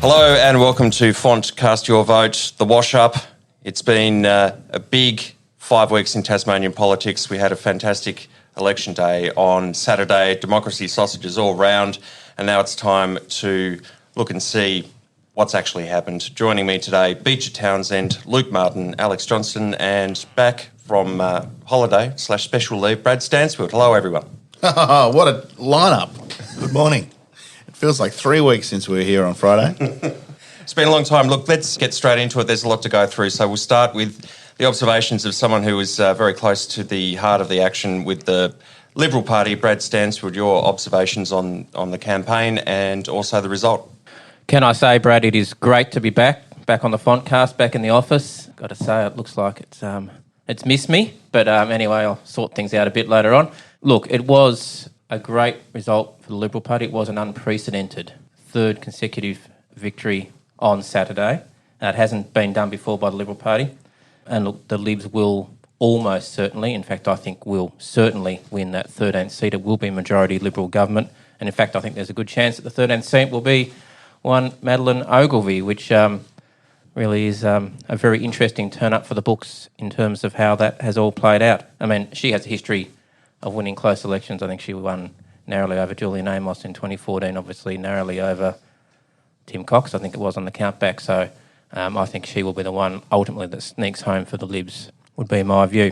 Hello and welcome to Font Cast Your Vote, the wash-up. It's been a big 5 weeks in Tasmanian politics. We had a fantastic election day on Saturday, democracy sausages all round, and now it's time to look and see what's actually happened. Joining me today, Beecher Townsend, Luke Martin, Alex Johnston, and back from holiday/special leave, Brad Stansfield. Hello, everyone. What a lineup. Good morning. It feels like 3 weeks since we were here on Friday. It's been a long time. Look, let's get straight into it. There's a lot to go through. So we'll start with the observations of someone who was very close to the heart of the action with the Liberal Party. Brad Stansfield, your observations on the campaign and also the result. Can I say, Brad, it is great to be back on the Fontcast, back in the office. Got to say, it looks like it's missed me. But anyway, I'll sort things out a bit later on. Look, it was a great result for the Liberal Party. It was an unprecedented third consecutive victory on Saturday. It hasn't been done before by the Liberal Party. And look, the Libs will almost certainly, in fact, I think will certainly win that 13th seat. It will be a majority Liberal government. And in fact, I think there's a good chance that the 13th seat will be one Madeleine Ogilvie, which really is a very interesting turn-up for the books in terms of how that has all played out. I mean, she has a history of winning close elections. I think she won narrowly over Julian Amos in 2014, obviously narrowly over Tim Cox, I think it was, on the countback. So I think she will be the one ultimately that sneaks home for the Libs, would be my view.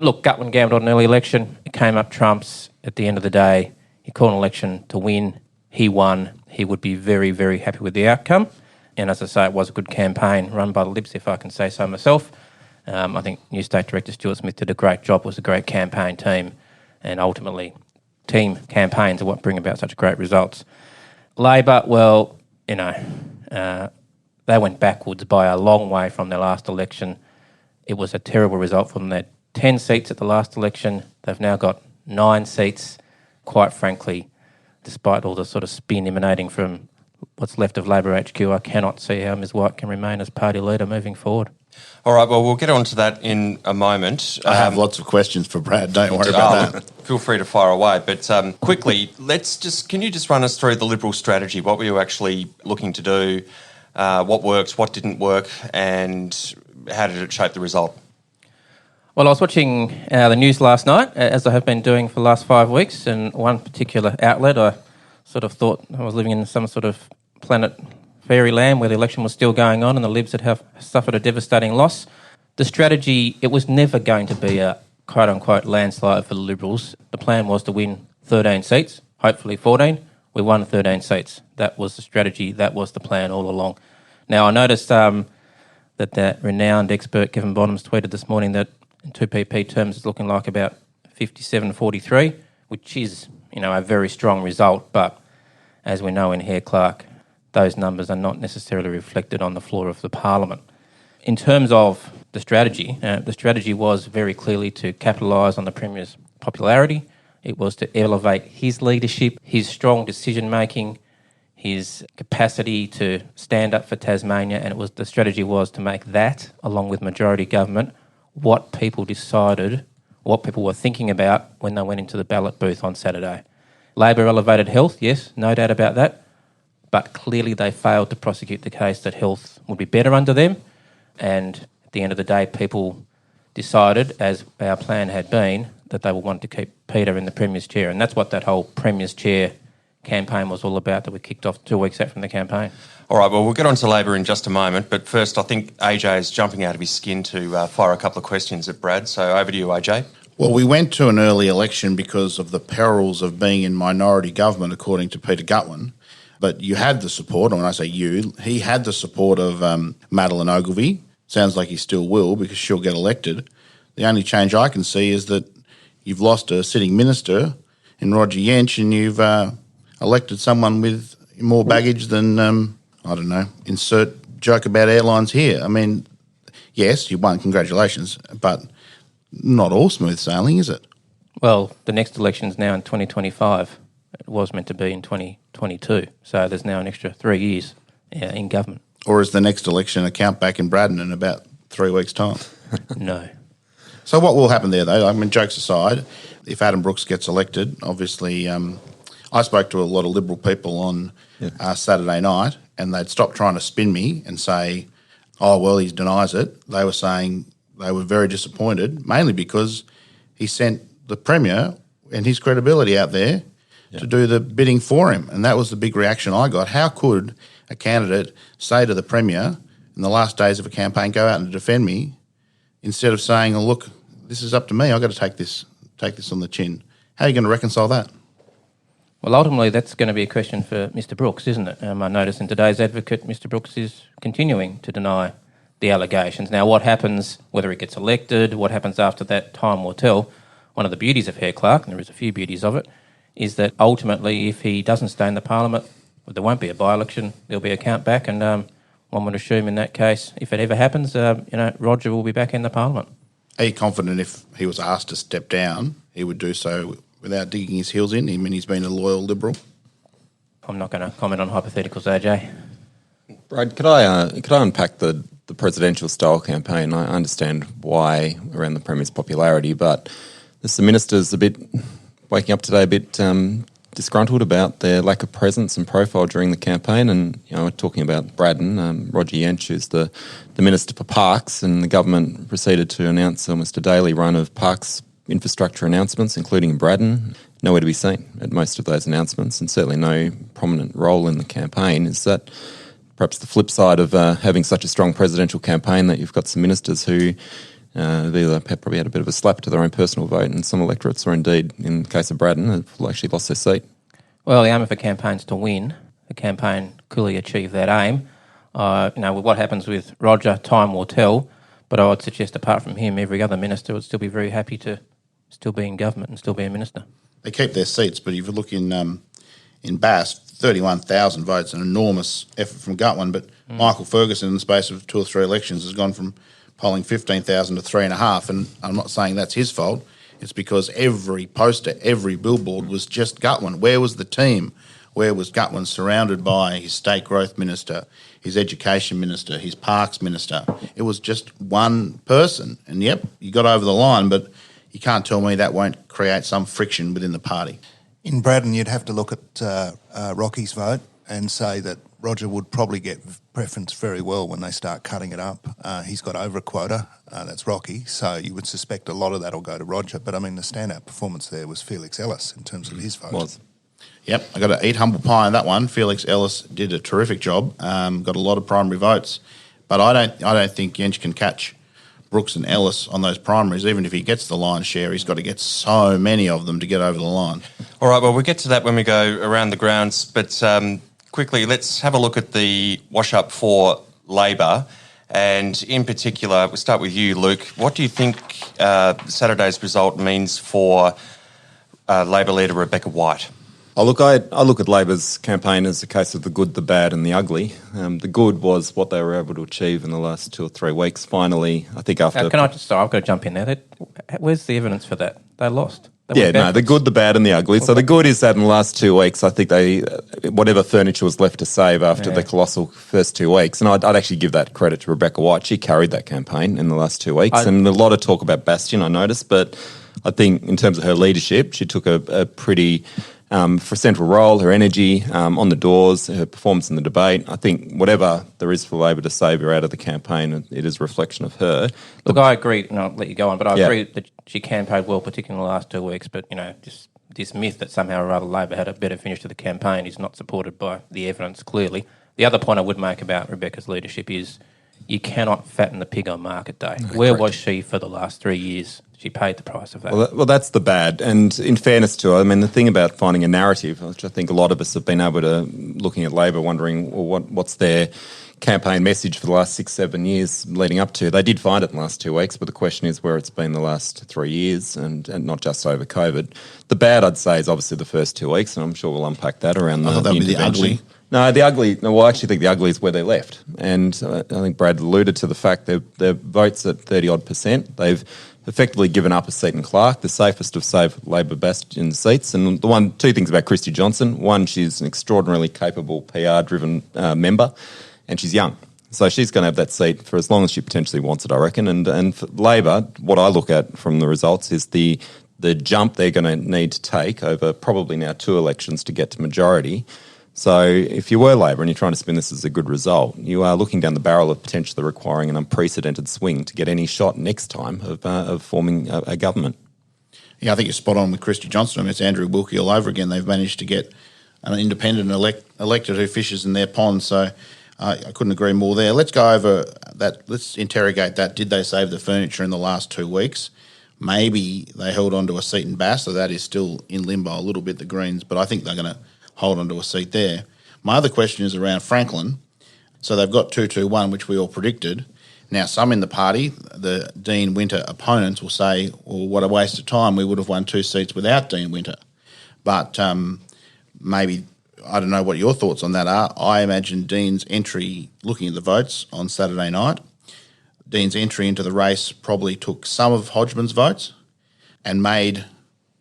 Look, Gutwin gambled on an early election. It came up trumps. At the end of the day, he called an election to win. He won. He would be very, very happy with the outcome. And as I say, it was a good campaign run by the Libs, if I can say so myself. I think New State Director Stuart Smith did a great job. It was a great campaign team. And ultimately, team campaigns are what bring about such great results. Labor, well, they went backwards by a long way from their last election. It was a terrible result for them. They had 10 seats at the last election. They've now got 9 seats. Quite frankly, despite all the sort of spin emanating from what's left of Labor HQ, I cannot see how Ms White can remain as party leader moving forward. All right, well, we'll get on to that in a moment. I have lots of questions for Brad. Don't worry about that. Feel free to fire away. But quickly, can you just run us through the Liberal strategy? What were you actually looking to do? What worked, what didn't work, and how did it shape the result? Well, I was watching the news last night, as I have been doing for the last 5 weeks, and one particular outlet, I sort of thought I was living in some sort of planet fairyland where the election was still going on and the Libs had suffered a devastating loss. The strategy, it was never going to be a quote-unquote landslide for the Liberals. The plan was to win 13 seats, hopefully 14. We won 13 seats. That was the strategy. That was the plan all along. Now, I noticed that renowned expert Kevin Bonhams tweeted this morning that in 2PP terms it's looking like about 57-43, which is, a very strong result. But as we know in Hare Clark, those numbers are not necessarily reflected on the floor of the Parliament. In terms of the strategy was very clearly to capitalise on the Premier's popularity. It was to elevate his leadership, his strong decision-making, his capacity to stand up for Tasmania, and the strategy was to make that, along with majority government, what people decided, what people were thinking about when they went into the ballot booth on Saturday. Labor elevated health, yes, no doubt about that, but clearly they failed to prosecute the case that health would be better under them, and at the end of the day, people decided, as our plan had been, that they would want to keep Peter in the Premier's chair, and that's what that whole Premier's chair campaign was all about that we kicked off 2 weeks out from the campaign. All right, well, we'll get on to Labor in just a moment, but first I think AJ is jumping out of his skin to fire a couple of questions at Brad, so over to you, AJ. Well, we went to an early election because of the perils of being in minority government, according to Peter Gutwin. But you had the support, and when I say you, he had the support of Madeleine Ogilvie. Sounds like he still will because she'll get elected. The only change I can see is that you've lost a sitting minister in Roger Yench and you've elected someone with more baggage than, insert joke about airlines here. I mean, yes, you won, congratulations, but not all smooth sailing, is it? Well, the next election's now in 2025. It was meant to be in 2022, so there's now an extra 3 years in government. Or is the next election a count back in Braddon in about 3 weeks' time? No. So what will happen there, though? I mean, jokes aside, if Adam Brooks gets elected, obviously I spoke to a lot of Liberal people on Saturday night, and they'd stop trying to spin me and say, oh, well, he denies it. They were saying they were very disappointed, mainly because he sent the Premier and his credibility out there to do the bidding for him. And that was the big reaction I got. How could a candidate say to the Premier in the last days of a campaign, go out and defend me, instead of saying, oh, look, this is up to me, I've got to take this on the chin. How are you going to reconcile that? Well, ultimately, that's going to be a question for Mr Brooks, isn't it? I notice in today's Advocate, Mr Brooks is continuing to deny the allegations. Now, what happens, whether he gets elected, what happens after that, time will tell. One of the beauties of Hare Clark, and there is a few beauties of it, is that ultimately, if he doesn't stay in the Parliament, there won't be a by-election, there'll be a count back, and one would assume in that case, if it ever happens, Roger will be back in the Parliament. Are you confident if he was asked to step down, he would do so without digging his heels in? I mean, he's been a loyal Liberal. I'm not going to comment on hypotheticals, AJ. Brad, could I unpack the presidential style campaign? I understand why around the Premier's popularity, but there's some ministers waking up today a bit disgruntled about their lack of presence and profile during the campaign. And we're talking about Braddon, Roger Yench, who's the Minister for Parks, and the government proceeded to announce almost a daily run of parks infrastructure announcements, including Braddon. Nowhere to be seen at most of those announcements, and certainly no prominent role in the campaign. Is that perhaps the flip side of having such a strong presidential campaign, that you've got some ministers who either probably had a bit of a slap to their own personal vote in some electorates, or indeed, in the case of Braddon, have actually lost their seat? Well, the aim of a campaign is to win. The campaign clearly achieved that aim. What happens with Roger, time will tell, but I would suggest apart from him, every other minister would still be very happy to still be in government and still be a minister. They keep their seats, but if you look in Bass, 31,000 votes, an enormous effort from Gutwin, but Michael Ferguson, in the space of 2 or 3 elections, has gone from polling 15,000 to 3.5, and I'm not saying that's his fault. It's because every poster, every billboard was just Gutwin. Where was the team? Where was Gutwin surrounded by his state growth minister, his education minister, his parks minister? It was just one person. And yep, you got over the line, but you can't tell me that won't create some friction within the party. In Braddon, you'd have to look at Rocky's vote and say that Roger would probably get preference very well when they start cutting it up. He's got over a quota, that's Rocky, so you would suspect a lot of that will go to Roger. But, I mean, the standout performance there was Felix Ellis in terms of his vote. Yep, I got to eat humble pie on that one. Felix Ellis did a terrific job, got a lot of primary votes. But I don't think Yench can catch Brooks and Ellis on those primaries. Even if he gets the lion's share, he's got to get so many of them to get over the line. All right, well, we'll get to that when we go around the grounds, but quickly, let's have a look at the wash-up for Labor, and in particular, we'll start with you, Luke. What do you think Saturday's result means for Labor leader Rebecca White? I look at Labor's campaign as a case of the good, the bad and the ugly. The good was what they were able to achieve in the last 2 or 3 weeks. Finally, I think after... I've got to jump in there. Where's the evidence for that? They lost. The good, the bad and the ugly. So the good is that in the last 2 weeks, I think they, whatever furniture was left to save after the colossal first 2 weeks, and I'd actually give that credit to Rebecca White. She carried that campaign in the last 2 weeks, and a lot of talk about Bastion, I noticed, but I think in terms of her leadership, she took a pretty... for a central role, her energy on the doors, her performance in the debate. I think whatever there is for Labor to save her out of the campaign, it is a reflection of her. Look, I agree, and I'll let you go on, but I agree that she campaigned well, particularly in the last 2 weeks, but, just this myth that somehow or other Labor had a better finish to the campaign is not supported by the evidence, clearly. The other point I would make about Rebecca's leadership is you cannot fatten the pig on market day. Where was she for the last 3 years? She paid the price of that. Well, that's the bad. And in fairness to her, I mean, the thing about finding a narrative, which I think a lot of us have been able to, looking at Labor, wondering, well, what's their campaign message for the last 6-7 years leading up to. They did find it in the last 2 weeks, but the question is where it's been the last 3 years and not just over COVID. The bad, I'd say, is obviously the first 2 weeks, and I'm sure we'll unpack that around the that'd be the ugly. No, the ugly. No, well, I actually think the ugly is where they left, and I think Brad alluded to the fact that their votes at 30-odd%. They've effectively given up a seat in Clark, the safest of safe Labor bastion seats. And two things about Christy Johnson. One, she's an extraordinarily capable PR-driven member, and she's young. So she's going to have that seat for as long as she potentially wants it, I reckon. And for Labor, what I look at from the results is the the jump they're going to need to take over probably now 2 elections to get to majority. So if you were Labor and you're trying to spin this as a good result, you are looking down the barrel of potentially requiring an unprecedented swing to get any shot next time of forming a government. Yeah, I think you're spot on with Christy Johnson. I mean, it's Andrew Wilkie all over again. They've managed to get an independent elected who fishes in their pond. So I couldn't agree more there. Let's go over that. Let's interrogate that. Did they save the furniture in the last 2 weeks? Maybe they held on to a seat in Bass, so that is still in limbo a little bit, the Greens, but I think they're going to hold on to a seat there. My other question is around Franklin. So they've got 221, which we all predicted. Now, some in the party, the Dean Winter opponents, will say, well, what a waste of time. We would have won 2 seats without Dean Winter. But maybe, I don't know what your thoughts on that are. I imagine Dean's entry, looking at the votes on Saturday night, Dean's entry into the race probably took some of Hodgman's votes and made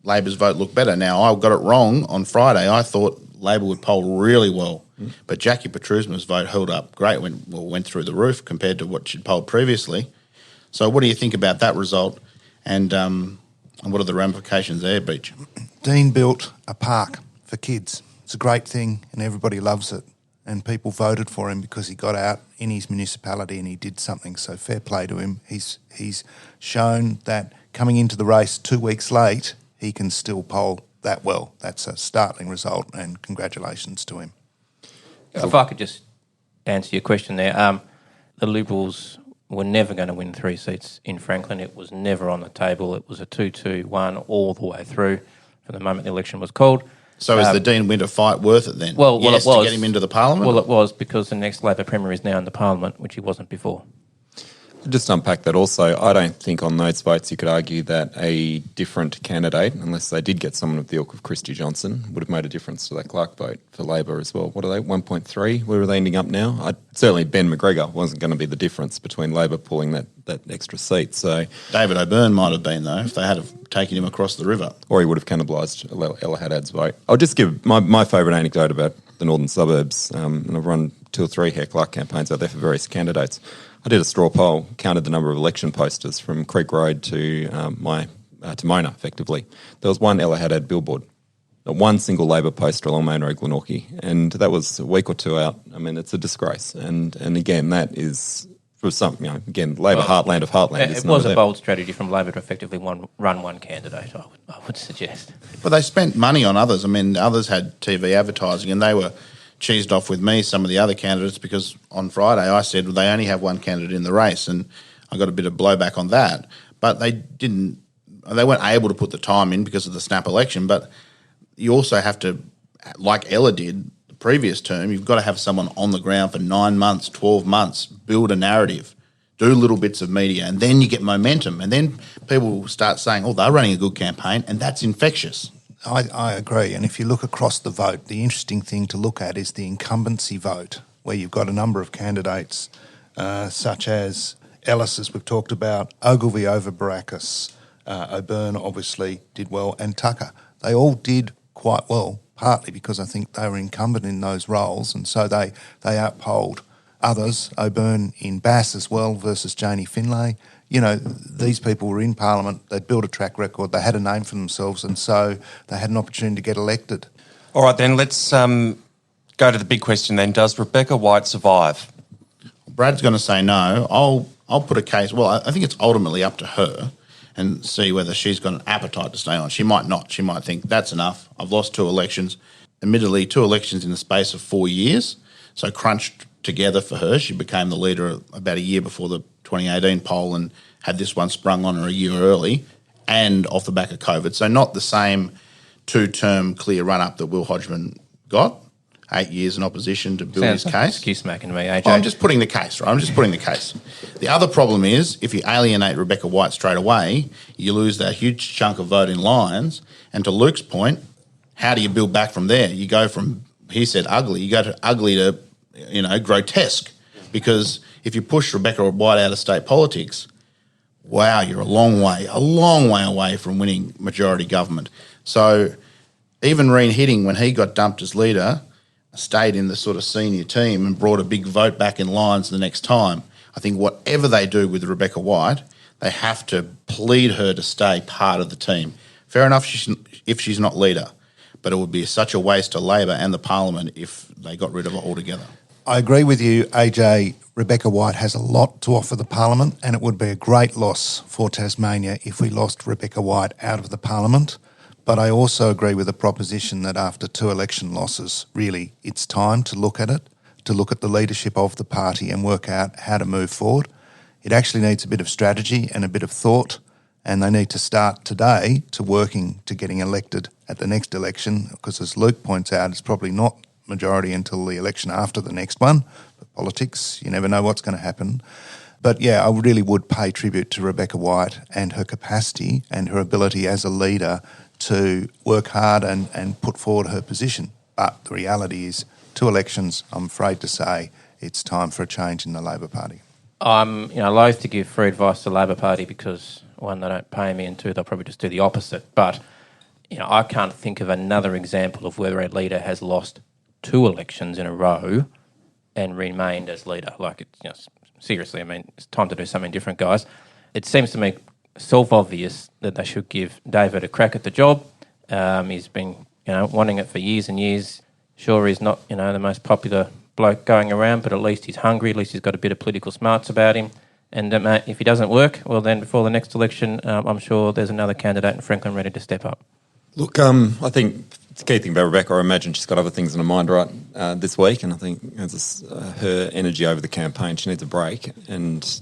Labor's vote look better. Now, I got it wrong on Friday. I thought Labor would poll really well, but Jackie Petrusma's vote held up great, went through the roof compared to what she'd polled previously. So what do you think about that result, and what are the ramifications there, Beach? Dean built a park for kids. It's a great thing and everybody loves it. And people voted for him because he got out in his municipality and he did something. So fair play to him. He's shown that coming into the race 2 weeks late, he can still poll that well. That's a startling result, and congratulations to him. If I could just answer your question there. The Liberals were never going to win 3 seats in Franklin. It was never on the table. It was a 2-2-1 all the way through from the moment the election was called. So is the Dean Winter fight worth it then? Well, yes, it was. To get him into the parliament? Well, it was, because the next Labor Premier is now in the parliament, which he wasn't before. Just unpack that also. I don't think on those votes you could argue that a different candidate, unless they did get someone of the ilk of Christy Johnson, would have made a difference to that Clark vote for Labor as well. What are they, 1.3? Where are they ending up now? Certainly Ben McGregor wasn't going to be the difference between Labor pulling that extra seat. So David O'Byrne might have been, though, if they had have taken him across the river. Or he would have cannibalised Ella Haddad's vote. I'll just give my favourite anecdote about the northern suburbs, and I've run 2 or 3 Hare Clark campaigns out there for various candidates. I did a straw poll, counted the number of election posters from Creek Road to to Mona, effectively. There was one Ella Haddad billboard, not one single Labor poster along Main Road, Glenorchy, and that was a week or 2 out. I mean, it's a disgrace. And again, that is for some, again, Labor heartland of heartland. It was a bold strategy from Labor to effectively run one candidate, I would suggest. But they spent money on others. I mean, others had TV advertising, and they were cheesed off with me, some of the other candidates, because on Friday I said, well, they only have one candidate in the race, and I got a bit of blowback on that. But they weren't able to put the time in because of the snap election. But you also have to, like Ella did the previous term, you've got to have someone on the ground for 9 months, 12 months, build a narrative, do little bits of media, and then you get momentum. And then people will start saying, oh, they're running a good campaign, and that's infectious. I agree. And if you look across the vote, the interesting thing to look at is the incumbency vote, where you've got a number of candidates such as Ellis, as we've talked about, Ogilvie over Baracus, O'Byrne obviously did well, and Tucker. They all did quite well, partly because I think they were incumbent in those roles, and so they outpolled others. O'Byrne in Bass as well versus Janie Finlay. These people were in Parliament, they'd built a track record, they had a name for themselves, and so they had an opportunity to get elected. All right, then, let's go to the big question then. Does Rebecca White survive? Brad's going to say no. I'll put a case. Well, I think it's ultimately up to her and see whether she's got an appetite to stay on. She might not. She might think, that's enough. I've lost 2 elections. Admittedly, 2 elections in the space of 4 years, so crunched together for her. She became the leader about a year before the 2018 poll and had this one sprung on her a year early and off the back of COVID. So not the same 2-term clear run-up that Will Hodgman got, 8 years in opposition to build his case. Excuse smacking me, AJ. Well, I'm just putting the case, right? I'm just putting the case. The other problem is if you alienate Rebecca White straight away, you lose that huge chunk of vote in Lyons. And to Luke's point, how do you build back from there? You go from, he said ugly, you go to ugly to, grotesque. Because if you push Rebecca White out of state politics, wow, you're a long way away from winning majority government. So even Reen Hitting, when he got dumped as leader, stayed in the sort of senior team and brought a big vote back in Lyons the next time. I think whatever they do with Rebecca White, they have to plead her to stay part of the team. Fair enough if she's not leader, but it would be such a waste to Labor and the Parliament if they got rid of her altogether. I agree with you, AJ. Rebecca White has a lot to offer the Parliament, and it would be a great loss for Tasmania if we lost Rebecca White out of the Parliament. But I also agree with the proposition that after 2 election losses, really, it's time to look at it, to look at the leadership of the party and work out how to move forward. It actually needs a bit of strategy and a bit of thought, and they need to start today to working to getting elected at the next election, because as Luke points out, it's probably not majority until the election after the next one. But politics, you never know what's going to happen. But yeah, I really would pay tribute to Rebecca White and her capacity and her ability as a leader to work hard and put forward her position. But the reality is, 2 elections, I'm afraid to say, it's time for a change in the Labor Party. I'm loath to give free advice to the Labor Party because, 1, they don't pay me, and 2, they'll probably just do the opposite. But I can't think of another example of where a leader has lost 2 elections in a row and remained as leader. Seriously, I mean, it's time to do something different, guys. It seems to me self-obvious that they should give David a crack at the job. He's been, wanting it for years and years. Sure, he's not, the most popular bloke going around, but at least he's hungry. At least he's got a bit of political smarts about him. And if he doesn't work, well, then before the next election, I'm sure there's another candidate in Franklin ready to step up. Look, I think the key thing about Rebecca, I imagine she's got other things in her mind this week, and I think her energy over the campaign, she needs a break. And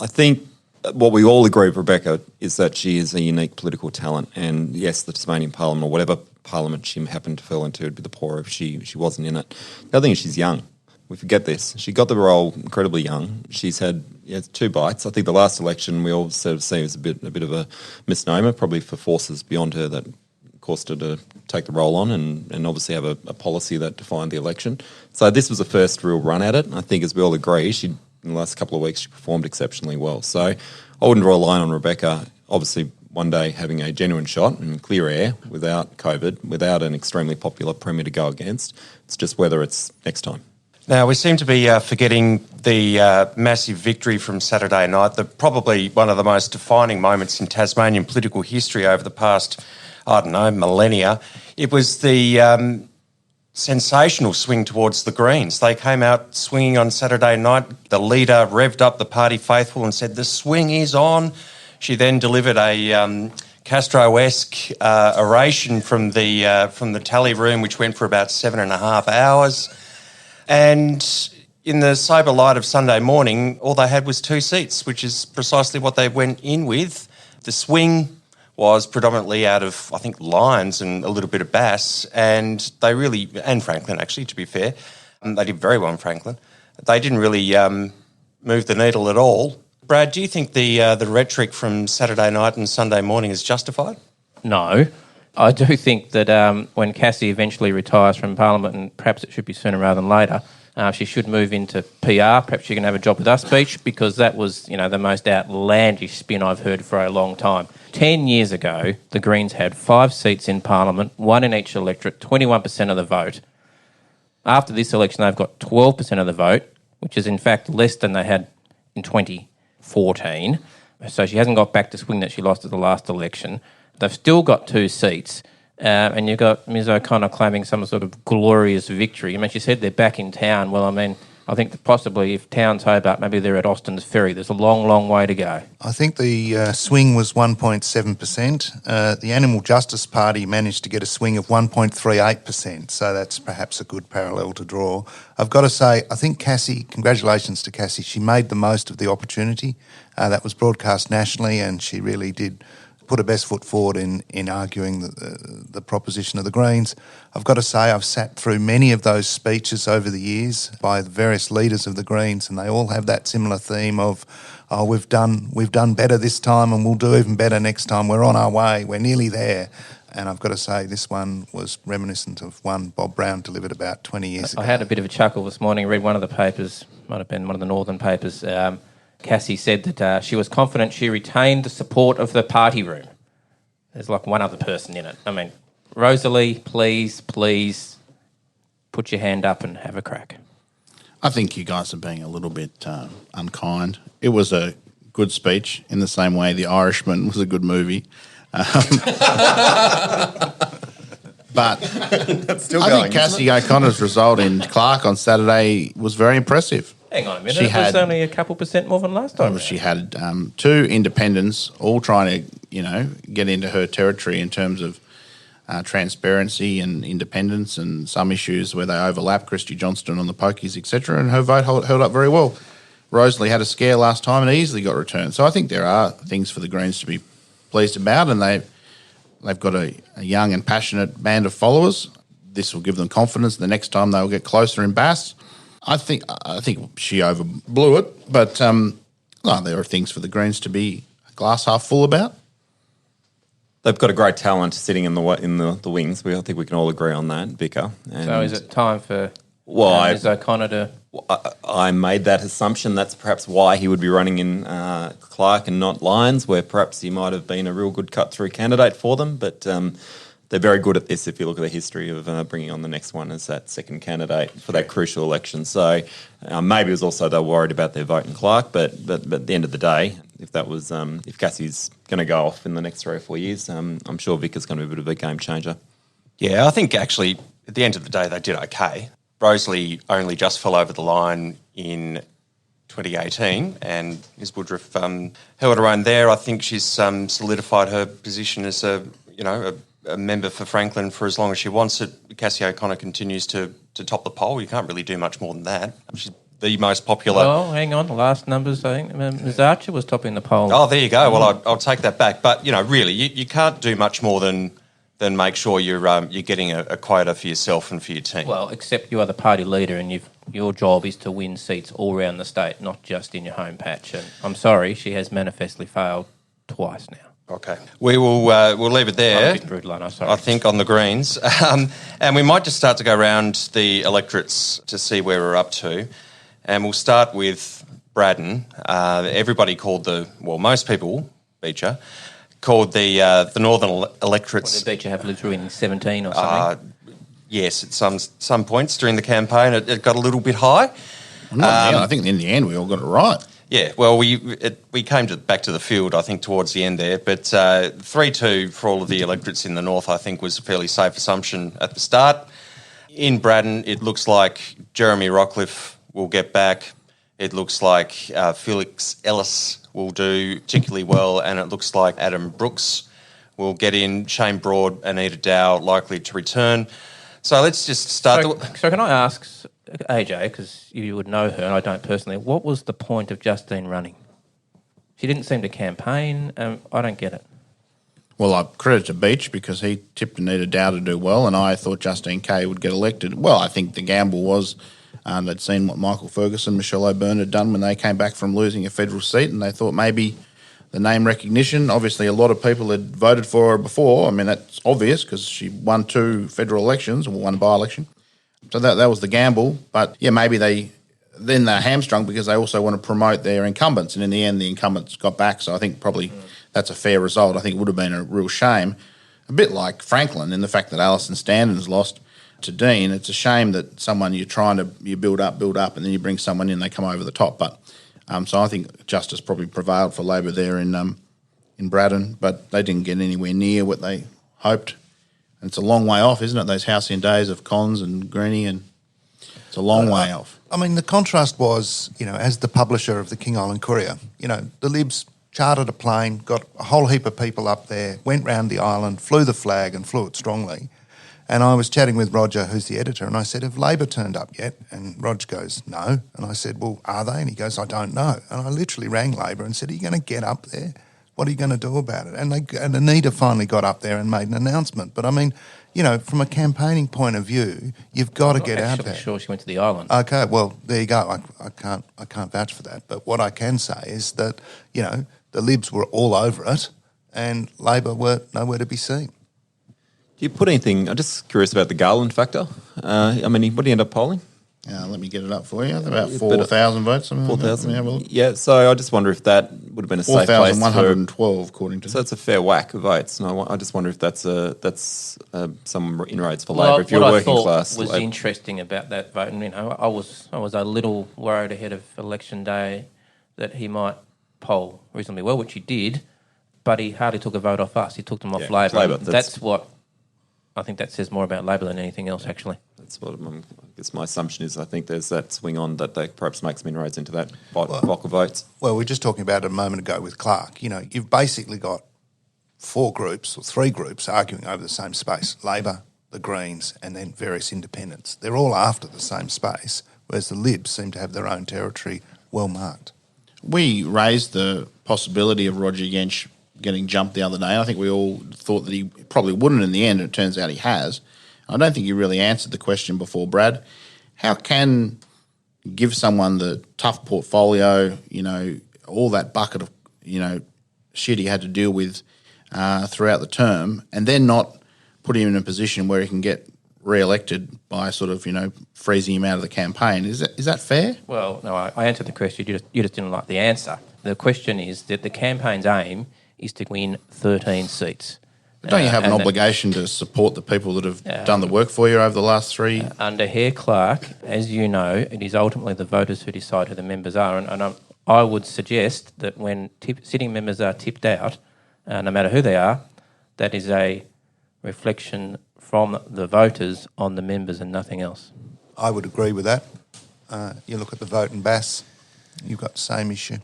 I think what we all agree with Rebecca is that she is a unique political talent. And yes, the Tasmanian Parliament, or whatever parliament she happened to fall into, would be the poorer if she wasn't in it. The other thing is she's young. We forget this. She got the role incredibly young. She's had 2 bites. I think the last election we all sort of see as a bit of a misnomer, probably for forces beyond her that caused her to take the role on and obviously have a policy that defined the election. So this was the first real run at it. I think, as we all agree, in the last couple of weeks, she performed exceptionally well. So I wouldn't draw a line on Rebecca. Obviously, one day having a genuine shot in clear air without COVID, without an extremely popular Premier to go against. It's just whether it's next time. Now, we seem to be forgetting the massive victory from Saturday night, probably one of the most defining moments in Tasmanian political history over the past, millennia. It was the sensational swing towards the Greens. They came out swinging on Saturday night. The leader revved up the party faithful and said, "The swing is on." She then delivered a Castro-esque oration from the tally room, which went for about 7.5 hours. And in the sober light of Sunday morning, all they had was 2 seats, which is precisely what they went in with. The swing was predominantly out of, I think, Lyons and a little bit of Bass, and Franklin, actually, to be fair. They did very well in Franklin. They didn't really move the needle at all. Brad, do you think the rhetoric from Saturday night and Sunday morning is justified? No. I do think that when Cassie eventually retires from Parliament, and perhaps it should be sooner rather than later, she should move into PR. Perhaps she can have a job with us speech, because that was, the most outlandish spin I've heard for a long time. 10 years ago, the Greens had 5 seats in Parliament, 1 in each electorate, 21% of the vote. After this election, they've got 12% of the vote, which is in fact less than they had in 2014. So she hasn't got back to swing that she lost at the last election. They've still got 2 seats. And you've got Ms O'Connor claiming some sort of glorious victory. I mean, she said they're back in town. Well, I mean, I think that possibly if town's Hobart, maybe they're at Austin's Ferry. There's a long, long way to go. I think the swing was 1.7%. The Animal Justice Party managed to get a swing of 1.38%, so that's perhaps a good parallel to draw. I've got to say, I think Cassie, congratulations to Cassie, she made the most of the opportunity. That was broadcast nationally, and she really did put her best foot forward in arguing the proposition of the Greens. I've got to say, I've sat through many of those speeches over the years by the various leaders of the Greens, and they all have that similar theme of, we've done better this time and we'll do even better next time. We're on our way. We're nearly there. And I've got to say, this one was reminiscent of one Bob Brown delivered about 20 years ago. I had a bit of a chuckle this morning. I read one of the papers, might have been one of the northern papers. Cassie said that she was confident she retained the support of the party room. There's like one other person in it. I mean, Rosalie, please put your hand up and have a crack. I think you guys are being a little bit unkind. It was a good speech in the same way The Irishman was a good movie. But That's still I going. think Cassie O'Connor's result in Clark on Saturday was very impressive. Hang on a minute. She It was only a couple % more than last time. She had two independents all trying to, get into her territory in terms of transparency and independence, and some issues where they overlap, Christy Johnston on the pokies, etc. And her vote held up very well. Rosalie had a scare last time and easily got returned. So I think there are things for the Greens to be pleased about, and they've got a young and passionate band of followers. This will give them confidence the next time they'll get closer in Bass. I think she overblew it, but there are things for the Greens to be glass half full about. They've got a great talent sitting in the wings. I think we can all agree on that, Vicar. So is it time for Ms O'Connor to... I made that assumption. That's perhaps why he would be running in Clark and not Lyons, where perhaps he might have been a real good cut-through candidate for them. But they're very good at this if you look at the history of bringing on the next one as that second candidate for that crucial election. So maybe it was also they were worried about their vote in Clark, but at the end of the day, if that was if Cassie's going to go off in the next 3 or 4 years, I'm sure Vic is going to be a bit of a game changer. Yeah, I think actually at the end of the day they did okay. Rosalie only just fell over the line in 2018, and Ms Woodruff held her own there. I think she's solidified her position as a member for Franklin for as long as she wants it. Cassie O'Connor continues to top the poll. You can't really do much more than that. She's the most popular. Well, hang on. Last numbers, I think Ms Archer was topping the poll. Oh, there you go. Well, I'll take that back. But really, you can't do much more than make sure you're getting a quota for yourself and for your team. Well, except you are the party leader, and your job is to win seats all around the state, not just in your home patch. And I'm sorry, she has manifestly failed twice now. Okay, we'll leave it there. I'm a bit rude, Lana, sorry. I think on the Greens, and we might just start to go around the electorates to see where we're up to, and we'll start with Braddon. Everybody most people, Beecher, called the northern electorates. What did Beecher have lived through in 17 or something? Yes, at some points during the campaign, it got a little bit high. I think in the end we all got it right. Yeah, well, we came back to the field, I think, towards the end there. But 3-2 for all of the electorates in the north, I think, was a fairly safe assumption at the start. In Braddon, it looks like Jeremy Rockcliffe will get back. It looks like Felix Ellis will do particularly well, and it looks like Adam Brooks will get in. Shane Broad, Anita Dow likely to return. So let's just start. So can I ask, AJ, because you would know her and I don't personally, what was the point of Justine running? She didn't seem to campaign. I don't get it. Well, I credit to Beach because he tipped Anita Dow to do well, and I thought Justine Kay would get elected. Well, I think the gamble was they'd seen what Michael Ferguson, Michelle O'Byrne had done when they came back from losing a federal seat, and they thought maybe the name recognition. Obviously, a lot of people had voted for her before. I mean, that's obvious because she won 2 federal elections or 1 by-election. So that was the gamble. But, yeah, maybe they're hamstrung because they also want to promote their incumbents, and in the end the incumbents got back. So I think probably that's a fair result. I think it would have been a real shame. A bit like Franklin in the fact that Alison Standon's lost to Dean. It's a shame that someone you build up, and then you bring someone in, they come over the top. But so I think justice probably prevailed for Labor there in Braddon, but they didn't get anywhere near what they hoped. And it's a long way off, isn't it? Those halcyon days of Cons and Greenie, and it's a long way off. I mean, the contrast was, as the publisher of the King Island Courier, the Libs chartered a plane, got a whole heap of people up there, went round the island, flew the flag and flew it strongly. And I was chatting with Roger, who's the editor, and I said, have Labor turned up yet? And Rog goes, no. And I said, well, are they? And he goes, I don't know. And I literally rang Labor and said, are you going to get up there? What are you going to do about it? And Anita finally got up there and made an announcement. But I mean, from a campaigning point of view, you've got to get out there. I'm sure she went to the island. Okay, well, there you go. I can't vouch for that. But what I can say is that, the Libs were all over it and Labor were nowhere to be seen. Do you put anything? I'm just curious about the Garland factor. What do you end up polling? Let me get it up for you. About 4,000 votes. 4,000. Yeah, so I just wonder if that would have been a safe place. 4,112, according to. So that's a fair whack of votes. And I just wonder if that's some inroads for Labor. If you're working class, what I thought was interesting about that vote, and I was a little worried ahead of election day that he might poll reasonably well, which he did. but he hardly took a vote off us. He took them off Yeah, Labor. Labor, That's what I think that says more about Labor than anything else, actually. That's what I guess my assumption is. I think there's that swing on that they perhaps make some inroads into that block of votes. Well, we were just talking about it a moment ago with Clark. You know, you've basically got 4 groups or 3 groups arguing over the same space: Labor, the Greens, and then various independents. They're all after the same space, whereas the Libs seem to have their own territory well marked. We raised the possibility of Roger Yench getting jumped the other day. I think we all thought that he probably wouldn't in the end. It turns out he has. I don't think you really answered the question before, Brad. How can you give someone the tough portfolio, you know, all that bucket of, you know, shit he had to deal with throughout the term, and then not put him in a position where he can get re-elected by sort of, you know, freezing him out of the campaign? Is that fair? Well, no, I answered the question. You just didn't like the answer. The question is that the campaign's aim is to win 13 seats. But don't you have an obligation to support the people that have done the work for you over the last 3? Under Herr Clark, as you know, it is ultimately the voters who decide who the members are. And I would suggest that when sitting members are tipped out, no matter who they are, that is a reflection from the voters on the members and nothing else. I would agree with that. You look at the vote in Bass, you've got the same issue.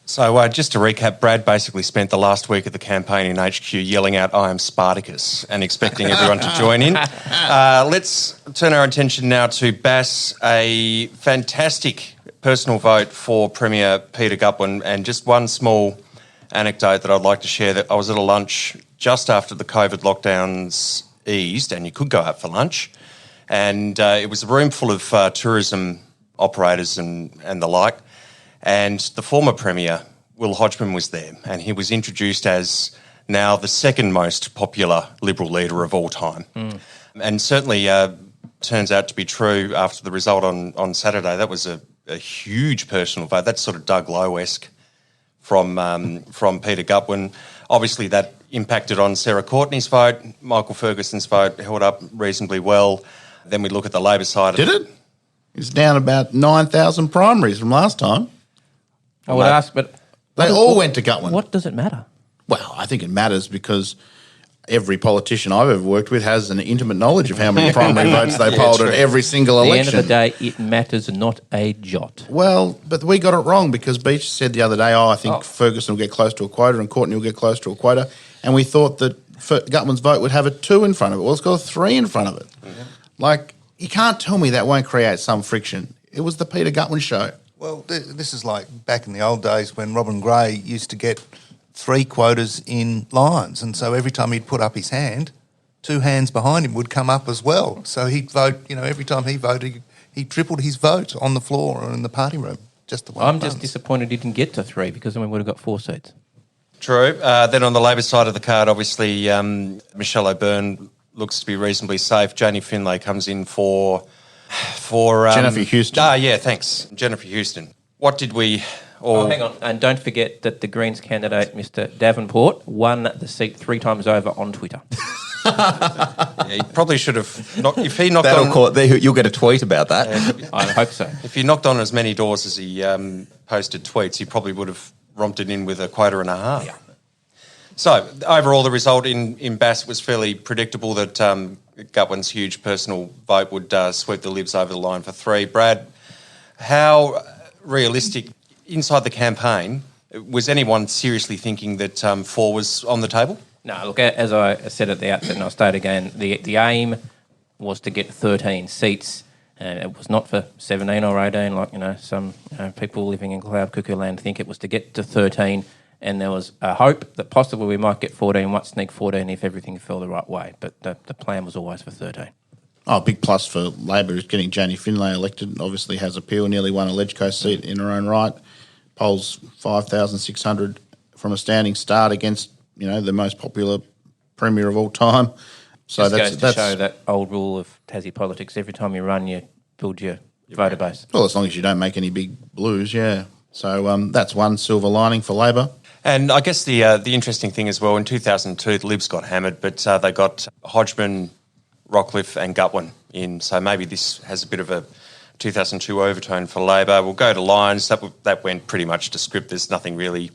So just to recap, Brad basically spent the last week of the campaign in HQ yelling out, "I am Spartacus," and expecting everyone to join in. Let's turn our attention now to Bass, a fantastic personal vote for Premier Peter Gutwein, and just one small anecdote that I'd like to share. That I was at a lunch just after the COVID lockdowns eased and you could go out for lunch, and it was a room full of tourism operators and the like. And the former Premier, Will Hodgman, was there, and he was introduced as now the second most popular Liberal leader of all time. And certainly turns out to be true after the result on Saturday. That was a huge personal vote. That's sort of Doug Lowe-esque from Peter Gutwein. Obviously that impacted on Sarah Courtney's vote. Michael Ferguson's vote held up reasonably well. Then we look at the Labor side. Did it? It's down about 9,000 primaries from last time. I would ask, but... They all went to Gutwein. What does it matter? Well, I think it matters because every politician I've ever worked with has an intimate knowledge of how many primary votes they polled at every single election. At the end of the day, it matters not a jot. Well, but we got it wrong because Beach said the other day, I think Ferguson will get close to a quota and Courtney will get close to a quota, and we thought that Gutwein's vote would have a 2 in front of it. Well, it's got a 3 in front of it. Like, you can't tell me that won't create some friction. It was the Peter Gutwein show. Well, this is like back in the old days when Robin Gray used to get 3 quotas in lines, and so every time he'd put up his hand, 2 hands behind him would come up as well. So he'd vote, you know, every time he voted, he tripled his vote on the floor or in the party room. Just the way I'm just disappointed he didn't get to 3 because then we would have got 4 seats. True. Then on the Labor side of the card, obviously Michelle O'Byrne looks to be reasonably safe. Janie Finlay comes in for Jennifer Houston. Yeah, thanks. Jennifer Houston. What did we... hang on. And don't forget that the Greens candidate, Mr. Davenport, won the seat 3 times over on Twitter. Yeah, he probably should have... if he knocked That'll on... call it, you'll get a tweet about that. I hope so. If he knocked on as many doors as he posted tweets, he probably would have romped it in with a quota and a half. Yeah. So, overall, the result in Bass was fairly predictable that Gutwein's huge personal vote would sweep the Libs over the line for 3. Brad, how realistic, inside the campaign, was anyone seriously thinking that 4 was on the table? No, look, as I said at the outset, and I'll state again, the aim was to get 13 seats. It was not for 17 or 18 like, some people living in cloud cuckoo land think. It was to get to 13, and there was a hope that possibly we might get 14, might sneak 14 if everything fell the right way. But the plan was always for 13. Oh, big plus for Labor is getting Janie Finlay elected. Obviously has appeal, nearly won a Ledge Coast seat in her own right. Polls 5,600 from a standing start against, the most popular Premier of all time. So Just goes to show that old rule of Tassie politics. Every time you run, you build your voter base. Well, as long as you don't make any big blues, yeah. So that's one silver lining for Labor. And I guess the interesting thing as well, in 2002, the Libs got hammered, but they got Hodgman, Rockcliffe and Gutwein in. So maybe this has a bit of a 2002 overtone for Labor. We'll go to Lyons. That went pretty much to script. There's nothing really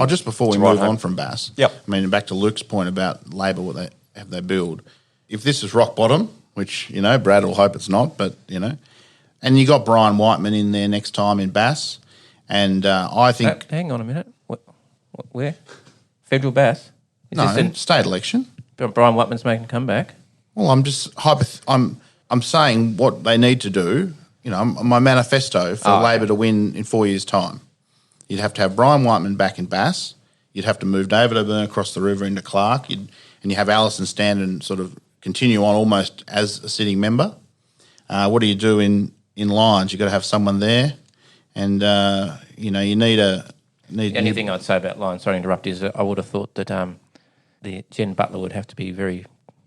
Just before we to ride move home. on from Bass, Yep. I mean, back to Luke's point about Labor, what they build. If this is rock bottom, which, Brad will hope it's not, but, and you got Brian Whiteman in there next time in Bass, and I think... Hang on a minute. Where? Federal Bass? Is No, this state election. Brian Whitman's making a comeback? Well, I'm just I'm saying what they need to do. My manifesto for Labor to win in 4 years' time. You'd have to have Brian Whiteman back in Bass. You'd have to move David O'Byrne across the river into Clark. And you have Alison stand and sort of continue on almost as a sitting member. What do you do in Lions? You've got to have someone there, and you need a. The only thing I'd say about Lions, sorry to interrupt, is that I would have thought that the Jen Butler would have to be very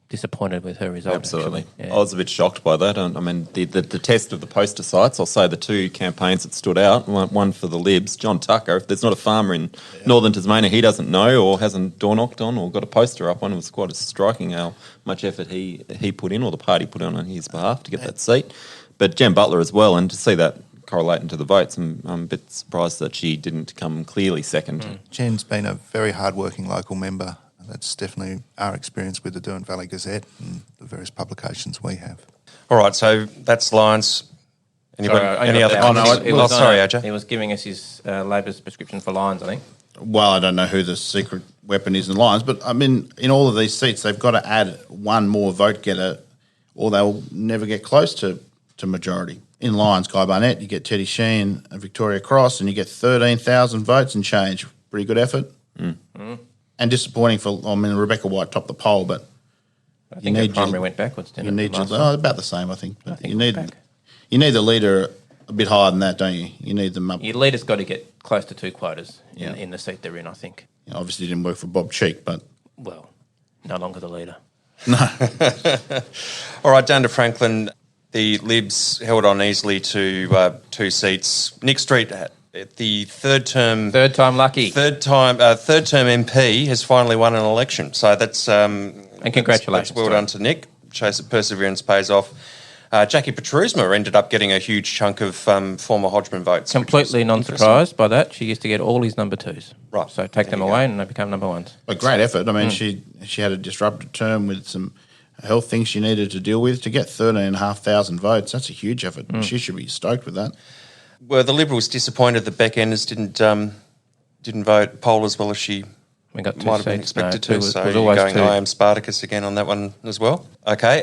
disappointed with her result. Absolutely. Actually. Yeah. I was a bit shocked by that. I mean, the test of the poster sites, I'll say the two campaigns that stood out, one for the Libs, John Tucker, if there's not a farmer in northern Tasmania he doesn't know or hasn't door knocked on or got a poster up on, it was quite striking how much effort he put in or the party put on his behalf to get that seat. But Jen Butler as well, and to see that correlate into the votes, I'm a bit surprised that she didn't come clearly second. Jen's been a very hard-working local member. That's definitely our experience with the Derwent Valley Gazette and the various publications we have. All right, so that's Lions. Anybody? Sorry, Any other comments? Sorry, AJ. He was giving us his Labor's prescription for Lions, I think. Well, I don't know who the secret weapon is in Lions, but I mean, in all of these seats, they've got to add one more vote getter, or they'll never get close to majority. In Lions, Guy Barnett, you get Teddy Sheehan and Victoria Cross, and you get 13,000 votes and change. Pretty good effort. And disappointing Rebecca White topped the poll, but I think her primary went backwards, didn't it? About the same, I think. But think you it went need the leader a bit higher than that, don't you? You need them up. Your leader's got to get close to two quotas in the seat they're in, I think. Obviously, it didn't work for Bob Cheek, but Well, no longer the leader. All right, down to Franklin. The Libs held on easily to 2 seats. Nick Street, the third term Lucky. third term MP, has finally won an election. So that's And congratulations. That's well done to Nick. Shows that perseverance pays off. Jackie Petrusma ended up getting a huge chunk of former Hodgman votes. Completely non-surprised by that. She used to get all his number 2s. Right. So take them away and they become number 1s. a great effort. I mean, she had a disrupted term with some health things she needed to deal with. To get 13,500 votes, that's a huge effort. She should be stoked with that. Were the Liberals disappointed that Beck Enders didn't poll as well as she We got 2 might have been seats. expected two to? was So always you're going 2. I am Spartacus again on that one as well. Okay,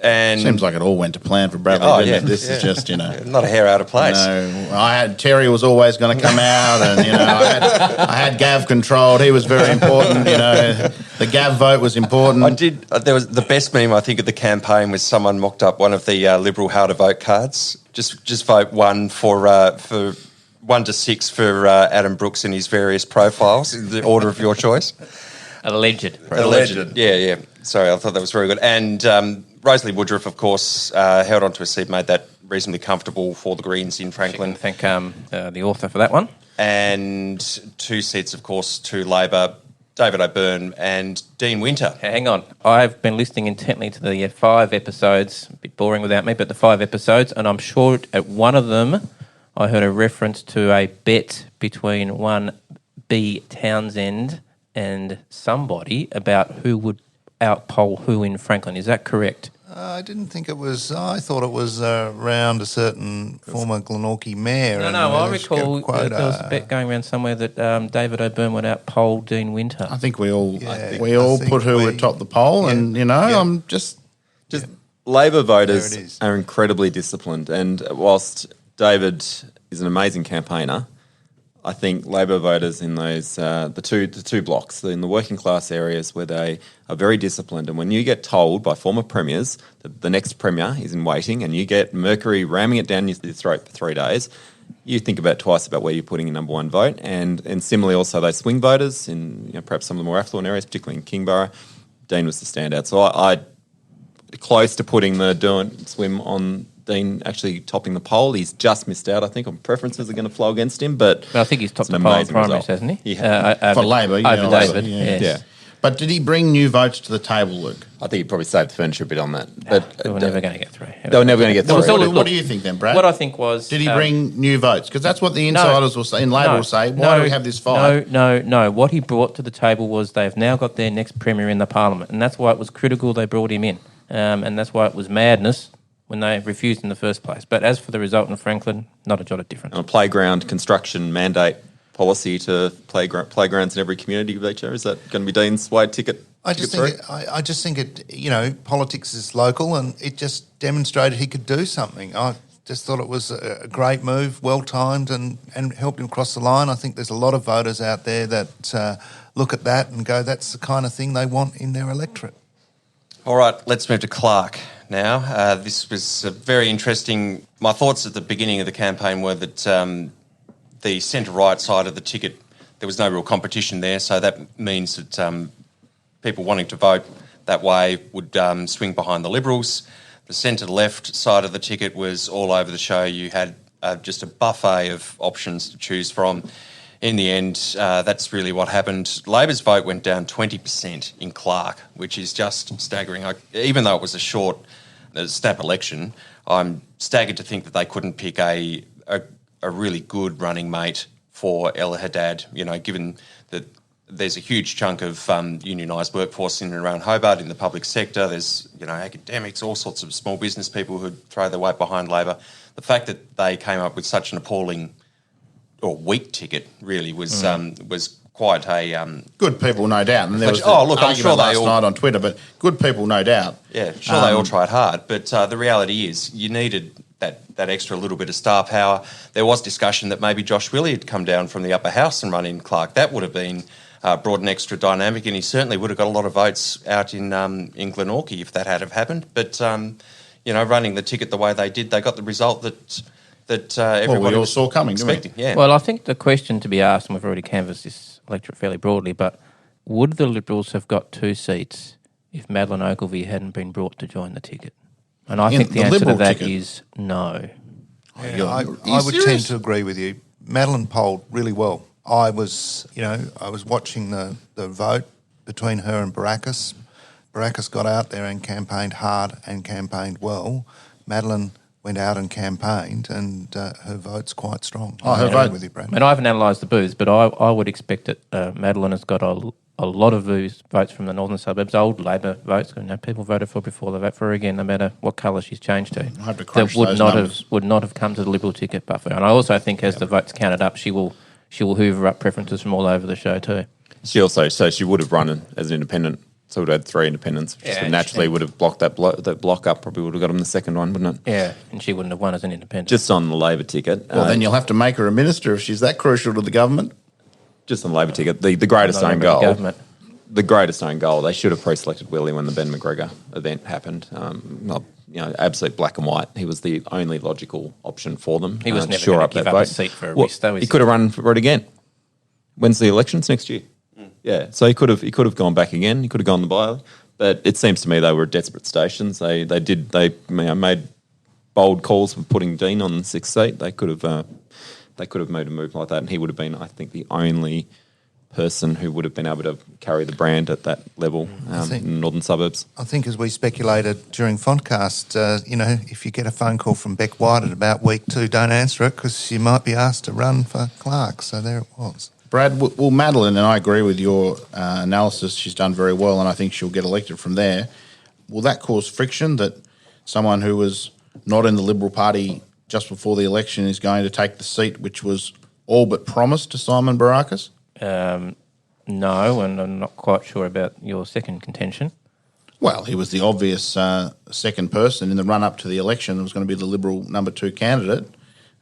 and Seems like it all went to plan for Bradley, Oh, didn't yeah, it? This yeah. is just, not a hair out of place. Terry was always going to come out, and I had Gav controlled. He was very important. The Gav vote was important. I did. There was the best meme I think of the campaign was someone mocked up one of the Liberal how to vote cards. Just vote 1 for 1 to 6 for Adam Brooks and his various profiles, the order of your choice. Alleged. Yeah. Sorry, I thought that was very good. And Rosalie Woodruff, of course, held on to a seat, made that reasonably comfortable for the Greens in Franklin. Thank the author for that one. And 2 seats, of course, to Labor, David O'Byrne and Dean Winter. Hang on. I've been listening intently to the 5 episodes, a bit boring without me, but the 5 episodes, and I'm sure at one of them I heard a reference to a bet between one B. Townsend and somebody about who would outpoll who in Franklin. Is that correct? I didn't think it was. I thought it was around a certain former Glenorchy mayor. No, I recall there was a bet going around somewhere that David O'Byrne would outpoll Dean Winter. I think we all think put who would top the poll, and I'm just Labor voters There it is. are incredibly disciplined, and whilst David is an amazing campaigner, I think Labor voters in those the two blocks in the working class areas where they are very disciplined, and when you get told by former premiers that the next premier is in waiting, and you get Mercury ramming it down your throat for 3 days, you think about twice about where you're putting your number 1 vote, and similarly also those swing voters in perhaps some of the more affluent areas, particularly in Kingborough. Dean was the standout, so I close to putting the Derwent swim on Dean actually topping the poll. He's just missed out, I think, on preferences are going to flow against him. But I think he's topped it's the an poll in amazing primaries, result. hasn't he? He has. for Labor, over David. Labor, Yes. Yeah. But did he bring new votes to the table, Luke? I think you probably saved the furniture a bit on that. But They were never going to get through. they were never going to get through. So What do you think then, Brad? What I think was... Did he bring new votes? Because that's what the insiders will say, in Labor will say. Why do we have this fight? No. What he brought to the table was they've now got their next Premier in the Parliament, and that's why it was critical they brought him in. And that's why it was madness when they refused in the first place. But as for the result in Franklin, not a jot of difference. And a playground construction mandate policy to playgrounds in every community, Victor, is that going to be Dean's way ticket? I just think it, politics is local, and it just demonstrated he could do something. I just thought it was a great move, well timed, and helped him cross the line. I think there's a lot of voters out there that look at that and go, that's the kind of thing they want in their electorate. All right, let's move to Clark now. This was very interesting. My thoughts at the beginning of the campaign were that the centre-right side of the ticket, there was no real competition there, so that means that people wanting to vote that way would swing behind the Liberals. The centre-left side of the ticket was all over the show. You had just a buffet of options to choose from. In the end, that's really what happened. Labor's vote went down 20% in Clark, which is just staggering. Even though it was a short snap election, I'm staggered to think that they couldn't pick a really good running mate for El Haddad, given that there's a huge chunk of unionised workforce in and around Hobart in the public sector. There's, academics, all sorts of small business people who'd throw their weight behind Labor. The fact that they came up with such an appalling or weak ticket really was quite a... good people, no doubt. And there was I'm sure last night on Twitter, but good people, no doubt. Yeah, sure they all tried hard, but the reality is you needed that extra little bit of star power. There was discussion that maybe Josh Willey had come down from the upper house and run in Clark. That would have been brought an extra dynamic, and he certainly would have got a lot of votes out in Glenorchy if that had have happened. But, running the ticket the way they did, they got the result that everybody we all saw coming, didn't we? expecting. Yeah. Well, I think the question to be asked, and we've already canvassed this electorate fairly broadly, but would the Liberals have got 2 seats if Madeleine Ogilvie hadn't been brought to join the ticket? And I think the answer to that is no. Yeah, I would tend to agree with you. Madeleine polled really well. I was watching the vote between her and Baracus. Baracus got out there and campaigned hard and campaigned well. Madeleine went out and campaigned, and her vote's quite strong. Her vote with you, Brad. And I haven't analysed the booths, but I would expect that Madeleine has got a lot of votes from the northern suburbs, old Labor votes. People voted for her before they vote for her again, no matter what colour she's changed to. I have to crunch that those numbers. would not have come to the Liberal ticket buffer. And I also think as the votes counted up, she will hoover up preferences from all over the show too. She would have run as an independent, so would have had 3 independents, which naturally would have blocked that block up, probably would have got him the second one, wouldn't it? Yeah, and she wouldn't have won as an independent. Just on the Labor ticket. Well, then you'll have to make her a minister if she's that crucial to the government. Just on the Labor ticket, the greatest own goal. The greatest own goal. They should have pre-selected Willie when the Ben McGregor event happened. Absolute black and white. He was the only logical option for them. He was never going to give up a seat for a risk, though. He could have run for it again. When's the elections? Next year. Yeah, so he could have gone back again. He could have gone the by, but it seems to me they were at desperate stations. They made bold calls for putting Dean on the 6th seat. They could have made a move like that, and he would have been, I think, the only person who would have been able to carry the brand at that level in the northern suburbs. I think, as we speculated during Fontcast, if you get a phone call from Beck White at about week 2, don't answer it because you might be asked to run for Clark. So there it was. Brad, well, Madeleine, and I agree with your analysis, she's done very well, and I think she'll get elected from there. Will that cause friction that someone who was not in the Liberal Party just before the election is going to take the seat which was all but promised to Simon Baracus? No, and I'm not quite sure about your second contention. Well, he was the obvious second person in the run-up to the election. It was going to be the Liberal number 2 candidate.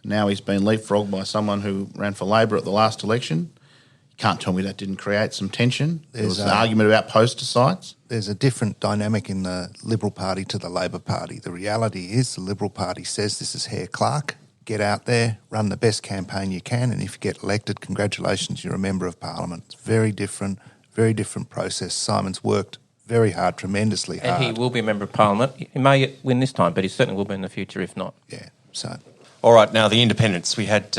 Now he's been leapfrogged by someone who ran for Labor at the last election. You can't tell me that didn't create some tension. There was an argument about poster sites. There's a different dynamic in the Liberal Party to the Labor Party. The reality is the Liberal Party says this is Hare Clark. Get out there, run the best campaign you can, and if you get elected, congratulations, you're a Member of Parliament. It's very different process. Simon's worked very hard, tremendously hard. And he will be a Member of Parliament. He may win this time, but he certainly will be in the future if not. Yeah, so... All right, now the independents. We had,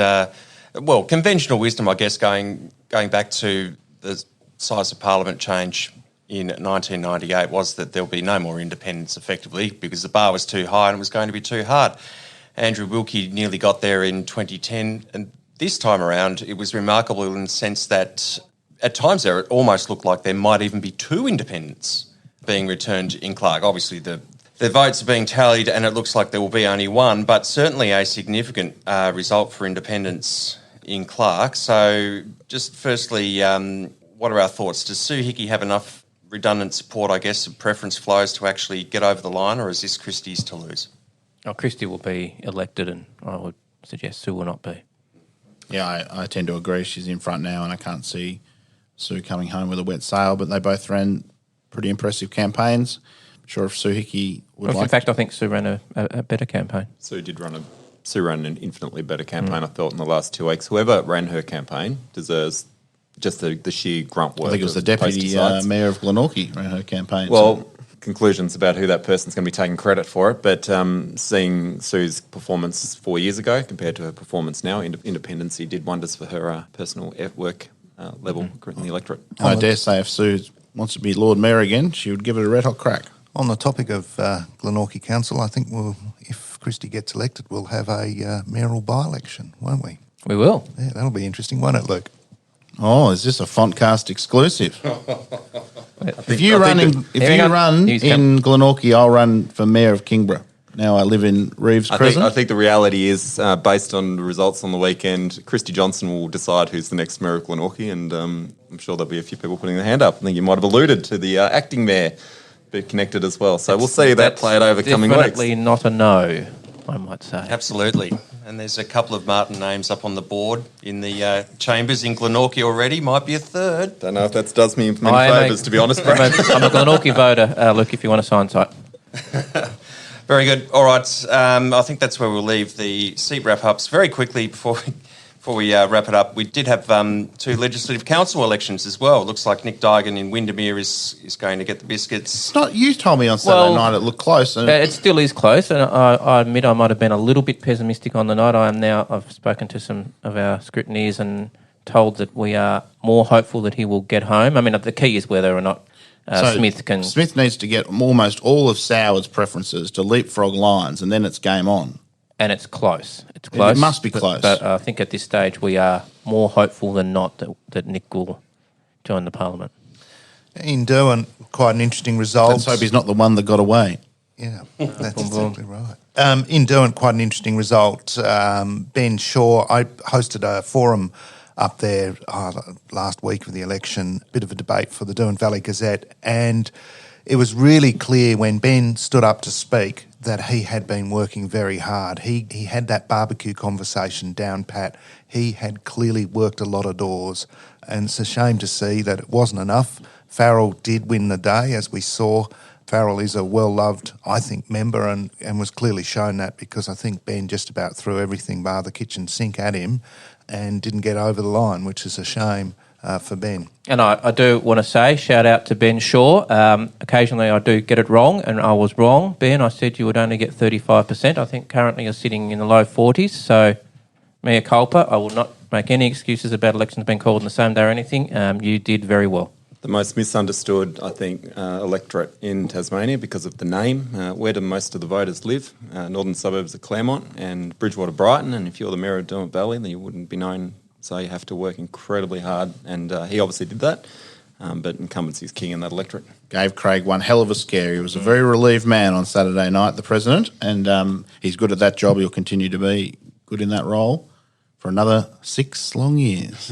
conventional wisdom, I guess, going back to the size of Parliament change in 1998 was that there'll be no more independents effectively because the bar was too high and it was going to be too hard. Andrew Wilkie nearly got there in 2010, and this time around it was remarkable in the sense that at times there it almost looked like there might even be 2 independents being returned in Clark. Obviously the votes are being tallied and it looks like there will be only 1, but certainly a significant result for independents in Clark. So just firstly, what are our thoughts? Does Sue Hickey have enough redundant support, I guess, of preference flows to actually get over the line, or is this Christie's to lose? Oh, Christie will be elected, and I would suggest Sue will not be. Yeah, I tend to agree. She's in front now, and I can't see Sue coming home with a wet sail, but they both ran pretty impressive campaigns. I'm sure if Sue Hickey would In fact, I think Sue ran a better campaign. Sue ran an infinitely better campaign, I felt, in the last 2 weeks. Whoever ran her campaign deserves just the sheer grunt work. I think it was the deputy mayor of Glenorchy ran her campaign. Well, conclusions about who that person's going to be taking credit for it, but seeing Sue's performance 4 years ago compared to her performance now, independency did wonders for her personal work level in the electorate. I dare say if Sue wants to be Lord Mayor again, she would give it a red hot crack. On the topic of Glenorchy Council, I think if Christie gets elected, we'll have a mayoral by-election, won't we? We will. Yeah, that'll be interesting, won't it, Luke? Oh, is this a Fontcast exclusive? If you I run think in Glenorchy, I'll run for Mayor of Kingborough. Now I live in Reeves Crescent. I think the reality is, based on the results on the weekend, Christy Johnson will decide who's the next Mayor of Glenorchy, and I'm sure there'll be a few people putting their hand up. I think you might have alluded to the acting mayor bit connected as well. So we'll see that played over coming weeks. Definitely not a no, I might say. Absolutely. And there's a couple of Martin names up on the board in the chambers in Glenorchy already. Might be a third. Don't know if that does me many favours, to be honest, Brad. I'm a Glenorchy voter, Luke, if you want a sign site. Very good. All right. I think that's where we'll leave the seat wrap-ups. Very quickly, before we wrap it up, we did have 2 Legislative Council elections as well. It looks like Nick Dygan in Windermere is going to get the biscuits. It's not. You told me on Saturday night it looked close. And it still is close, and I admit I might have been a little bit pessimistic on the night. I've spoken to some of our scrutineers and told that we are more hopeful that he will get home. I mean, the key is whether or not Smith can... Smith needs to get almost all of Soward's preferences to leapfrog lines, and then it's game on. And it's close. It's close. It must be close. But I think at this stage we are more hopeful than not that Nick will join the Parliament. In Derwent, quite an interesting result. Let's hope he's not the one that got away. Yeah, that's exactly right. In Derwent, quite an interesting result. Ben Shaw, I hosted a forum up there last week of the election, a bit of a debate for the Derwent Valley Gazette, and it was really clear when Ben stood up to speak that he had been working very hard. He had that barbecue conversation down pat. He had clearly worked a lot of doors, and it's a shame to see that it wasn't enough. Farrell did win the day, as we saw. Farrell is a well-loved, I think, member and was clearly shown that because I think Ben just about threw everything bar the kitchen sink at him and didn't get over the line, which is a shame for Ben. And I do want to say, shout out to Ben Shaw. Occasionally I do get it wrong, and I was wrong. Ben, I said you would only get 35%. I think currently you're sitting in the low 40s, so mea culpa. I will not make any excuses about elections being called in the same day or anything. You did very well. The most misunderstood, I think, electorate in Tasmania because of the name. Where do most of the voters live? Northern suburbs of Claremont and Bridgewater Brighton, and if you're the Mayor of Derwent Valley, then you wouldn't be known. So you have to work incredibly hard, and he obviously did that. But incumbency is king in that electorate. Gave Craig one hell of a scare. He was a very relieved man on Saturday night, the President, and he's good at that job. He'll continue to be good in that role for another 6 long years.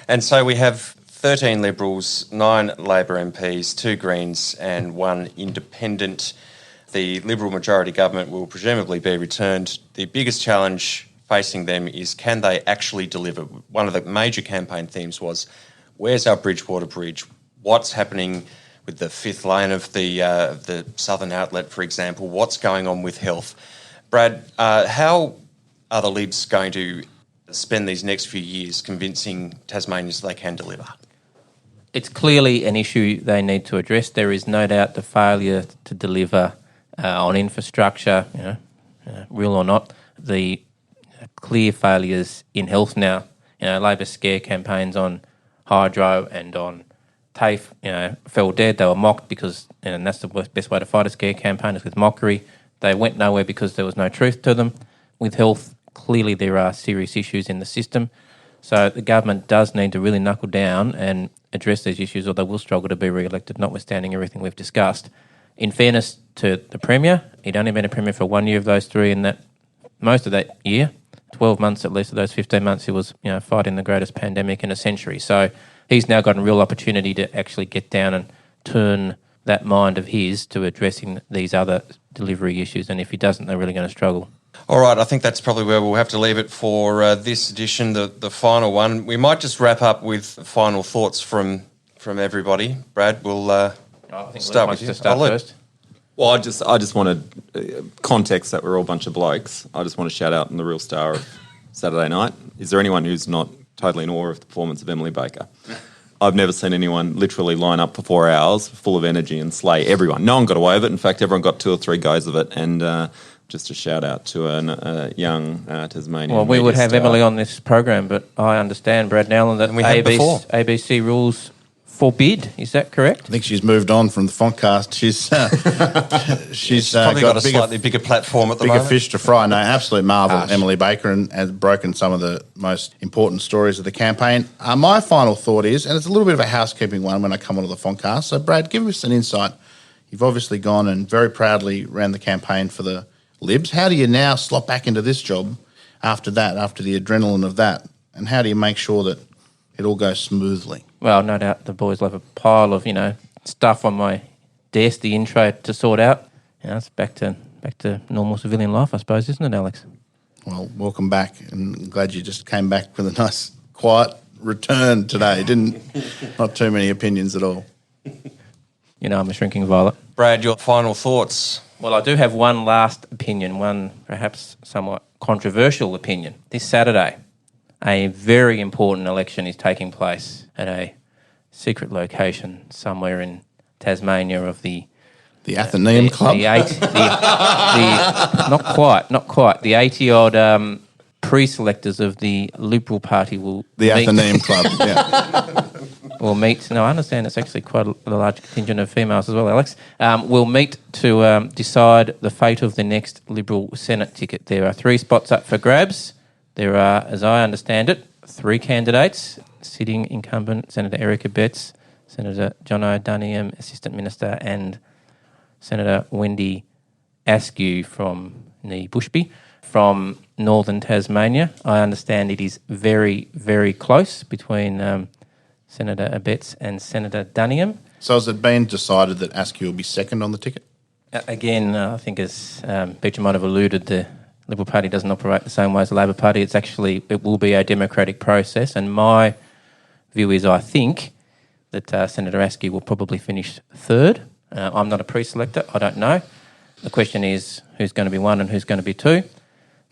And so we have 13 Liberals, 9 Labor MPs, 2 Greens and 1 Independent. The Liberal majority government will presumably be returned. The biggest challenge facing them is, can they actually deliver? One of the major campaign themes was, where's our Bridgewater Bridge? What's happening with the 5th lane of the southern outlet, for example? What's going on with health? Brad, how are the Libs going to spend these next few years convincing Tasmanians they can deliver? It's clearly an issue they need to address. There is no doubt the failure to deliver on infrastructure, real or not, the clear failures in health now. Labor scare campaigns on hydro and on TAFE, fell dead. They were mocked because, and that's the best way to fight a scare campaign is with mockery. They went nowhere because there was no truth to them. With health, clearly there are serious issues in the system. So the government does need to really knuckle down and address these issues, or they will struggle to be re-elected, notwithstanding everything we've discussed. In fairness to the Premier, he'd only been a Premier for 1 year of those three, and that most of that year, 12 months at least of those 15 months, he was fighting the greatest pandemic in a century. So he's now got a real opportunity to actually get down and turn that mind of his to addressing these other delivery issues, and if he doesn't, they're really going to struggle. All right, I think that's probably where we'll have to leave it for this edition, the final one. We might just wrap up with final thoughts from everybody. Brad, we'll start with you. First. Well, I just wanted context that we're all a bunch of blokes. I just want to shout out the real star of Saturday night. Is there anyone who's not totally in awe of the performance of Emily Baker? I've never seen anyone literally line up for 4 hours full of energy and slay everyone. No one got away with it. In fact, everyone got 2 or 3 goes of it. And just a shout out to a young Tasmanian. Well, we would have star. Emily on this program, but I understand, Brad Nowlan, that ABC rules forbid. Is that correct? I think she's moved on from the Fontcast. She's probably got a slightly bigger platform at the bigger moment. fish to fry. No, absolute marvel, Emily Baker, and has broken some of the most important stories of the campaign. My final thought is, and it's a little bit of a housekeeping one when I come onto the Fontcast. So, Brad, give us an insight. You've obviously gone and very proudly ran the campaign for the Libs. How do you now slot back into this job after that, after the adrenaline of that? And how do you make sure that it all goes smoothly? Well, no doubt the boys will have a pile of, stuff on my desk, the intro to sort out. It's back to normal civilian life, I suppose, isn't it, Alex? Well, welcome back, and I'm glad you just came back with a nice, quiet return today. Not too many opinions at all. I'm a shrinking violet. Brad, your final thoughts? Well, I do have one last opinion, one perhaps somewhat controversial opinion. This Saturday, a very important election is taking place at a secret location somewhere in Tasmania of the Athenaeum Club? Not quite. The 80-odd pre-selectors of the Liberal Party will The meet. Athenaeum Club, yeah. Will meet. No, I understand it's actually quite a large contingent of females as well, Alex. Will meet to decide the fate of the next Liberal Senate ticket. There are 3 spots up for grabs. There are, as I understand it, 3 candidates: sitting incumbent Senator Erica Betts, Senator John O'Daniam, Assistant Minister, and Senator Wendy Askew from the Bushby from northern Tasmania. I understand it is very, very close between Senator Betts and Senator Duniam. So has it been decided that Askew will be second on the ticket? Again, I think as Beecher might have alluded, the Liberal Party doesn't operate the same way as the Labor Party. It will be a democratic process, and my view is I think that Senator Askew will probably finish third. I'm not a pre-selector, I don't know. The question is who's going to be 1 and who's going to be 2.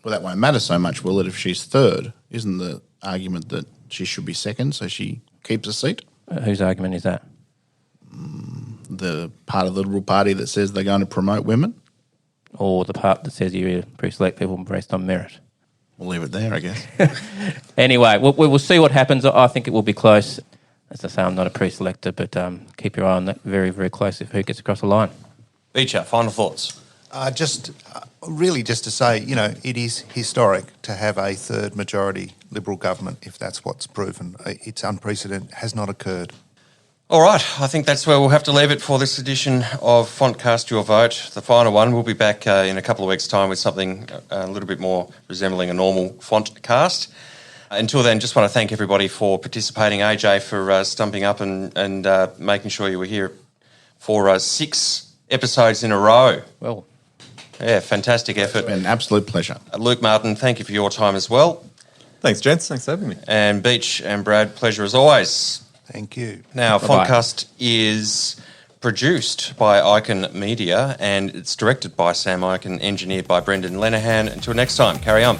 Well, that won't matter so much, will it, if she's third? Isn't the argument that she should be second so she keeps a seat? Whose argument is that? The part of the Liberal Party that says they're going to promote women? Or the part that says you pre-select people based on merit? We'll leave it there, I guess. Anyway, we will see what happens. I think it will be close. As I say, I'm not a pre-selector, but keep your eye on that very, very close if who gets across the line. Beecher, final thoughts? Just to say, it is historic to have a third majority Liberal government, if that's what's proven. It's unprecedented, has not occurred. All right, I think that's where we'll have to leave it for this edition of Fontcast Your Vote, the final one. We'll be back in a couple of weeks' time with something a little bit more resembling a normal Fontcast. Until then, just want to thank everybody for participating. AJ for stumping up and making sure you were here for 6 episodes in a row. Well, yeah, fantastic effort. It's been an absolute pleasure. Luke Martin, thank you for your time as well. Thanks, gents. Thanks for having me. And Beach and Brad, pleasure as always. Thank you. Now, Bye-bye. Fontcast is produced by Icon Media and it's directed by Sam Icon, engineered by Brendan Lenihan. Until next time, carry on.